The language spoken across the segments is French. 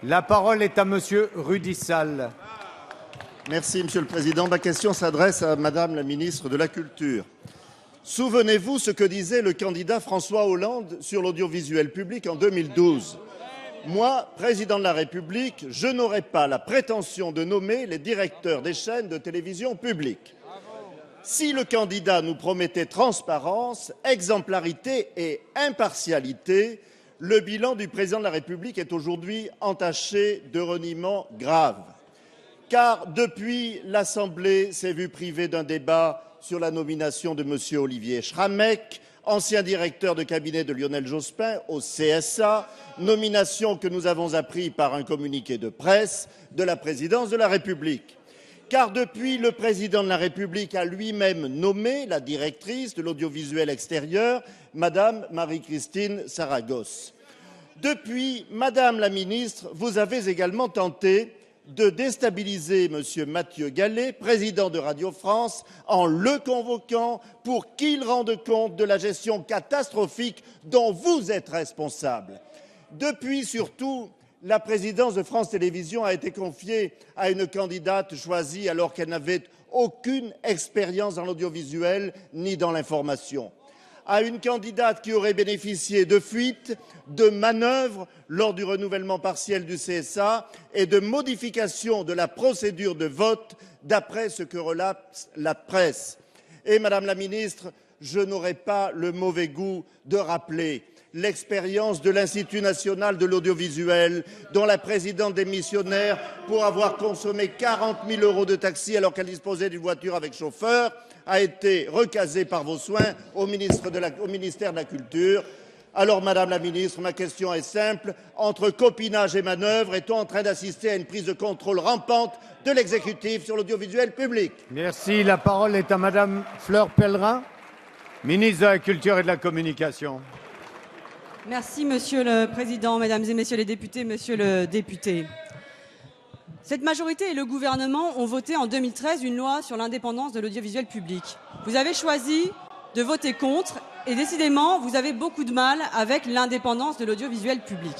La parole est à Monsieur Rudy Sall. Merci, Monsieur le Président. Ma question s'adresse à Madame la ministre de la Culture. Souvenez-vous ce que disait le candidat François Hollande sur l'audiovisuel public en 2012. Moi, président de la République, je n'aurai pas la prétention de nommer les directeurs des chaînes de télévision publiques. Si le candidat nous promettait transparence, exemplarité et impartialité, le bilan du président de la République est aujourd'hui entaché de reniements graves. Car depuis, l'Assemblée s'est vue privée d'un débat sur la nomination de M. Olivier Schrammeck, ancien directeur de cabinet de Lionel Jospin au CSA, nomination que nous avons appris par un communiqué de presse de la présidence de la République. Car depuis, le président de la République a lui-même nommé la directrice de l'audiovisuel extérieur, Madame Marie-Christine Saragosse. Depuis, Madame la ministre, vous avez également tenté de déstabiliser M. Mathieu Gallet, président de Radio France, en le convoquant pour qu'il rende compte de la gestion catastrophique dont vous êtes responsable. Depuis, surtout, la présidence de France Télévisions a été confiée à une candidate choisie alors qu'elle n'avait aucune expérience dans l'audiovisuel ni dans l'information. À une candidate qui aurait bénéficié de fuites, de manœuvres lors du renouvellement partiel du CSA et de modifications de la procédure de vote d'après ce que relate la presse. Et, Madame la ministre, je n'aurai pas le mauvais goût de rappeler l'expérience de l'Institut national de l'audiovisuel, dont la présidente démissionnaire, pour avoir consommé 40 000 € de taxi alors qu'elle disposait d'une voiture avec chauffeur, a été recasée par vos soins au ministère de la Culture. Alors, Madame la ministre, ma question est simple. Entre copinage et manœuvre, est-on en train d'assister à une prise de contrôle rampante de l'exécutif sur l'audiovisuel public? Merci. La parole est à Madame Fleur Pellerin, ministre de la Culture et de la Communication. Merci, Monsieur le Président, Mesdames et Messieurs les députés, Monsieur le député. Cette majorité et le gouvernement ont voté en 2013 une loi sur l'indépendance de l'audiovisuel public. Vous avez choisi de voter contre et décidément, vous avez beaucoup de mal avec l'indépendance de l'audiovisuel public.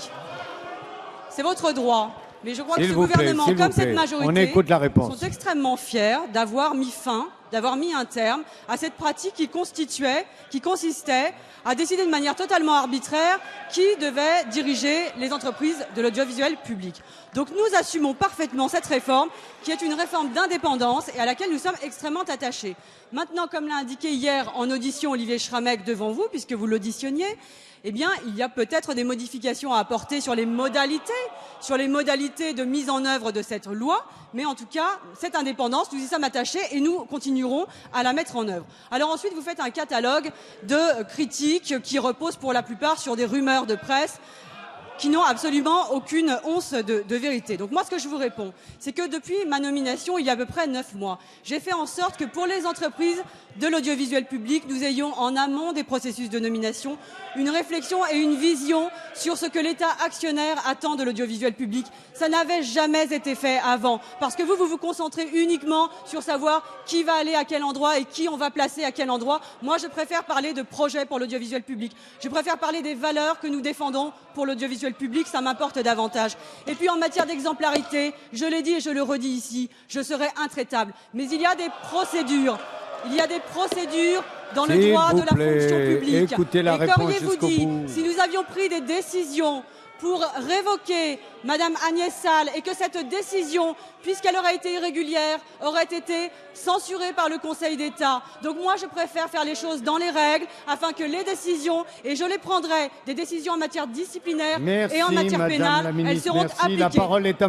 C'est votre droit. Mais je crois que ce gouvernement, comme cette majorité, sont extrêmement fiers d'avoir mis fin, d'avoir mis un terme à cette pratique qui consistait à décider de manière totalement arbitraire qui devait diriger les entreprises de l'audiovisuel public. Donc nous assumons parfaitement cette réforme qui est une réforme d'indépendance et à laquelle nous sommes extrêmement attachés. Maintenant, comme l'a indiqué hier en audition Olivier Schrammeck devant vous, puisque vous l'auditionniez, eh bien, il y a peut-être des modifications à apporter sur les modalités de mise en œuvre de cette loi, mais en tout cas, cette indépendance, nous y sommes attachés et nous continuerons à la mettre en œuvre. Alors ensuite, vous faites un catalogue de critiques qui reposent pour la plupart sur des rumeurs de presse qui n'ont absolument aucune once de vérité. Donc moi, ce que je vous réponds, c'est que depuis ma nomination, il y a à peu près 9 mois, j'ai fait en sorte que pour les entreprises de l'audiovisuel public, nous ayons en amont des processus de nomination une réflexion et une vision sur ce que l'État actionnaire attend de l'audiovisuel public. Ça n'avait jamais été fait avant, parce que vous vous concentrez uniquement sur savoir qui va aller à quel endroit et qui on va placer à quel endroit. Moi, je préfère parler de projets pour l'audiovisuel public. Je préfère parler des valeurs que nous défendons pour l'audiovisuel public, ça m'importe davantage. Et puis en matière d'exemplarité, je l'ai dit et je le redis ici, je serai intraitable. Mais il y a des procédures. Il y a des procédures dans le droit de la fonction publique. Écoutez la réponse qu'auriez-vous dit si nous avions pris des décisions pour révoquer Madame Agnès Sall et que cette décision, puisqu'elle aurait été irrégulière, aurait été censurée par le Conseil d'État. Donc moi, je préfère faire les choses dans les règles afin que les décisions, et je les prendrai, des décisions en matière disciplinaire et en matière pénale, elles seront appliquées. La parole est à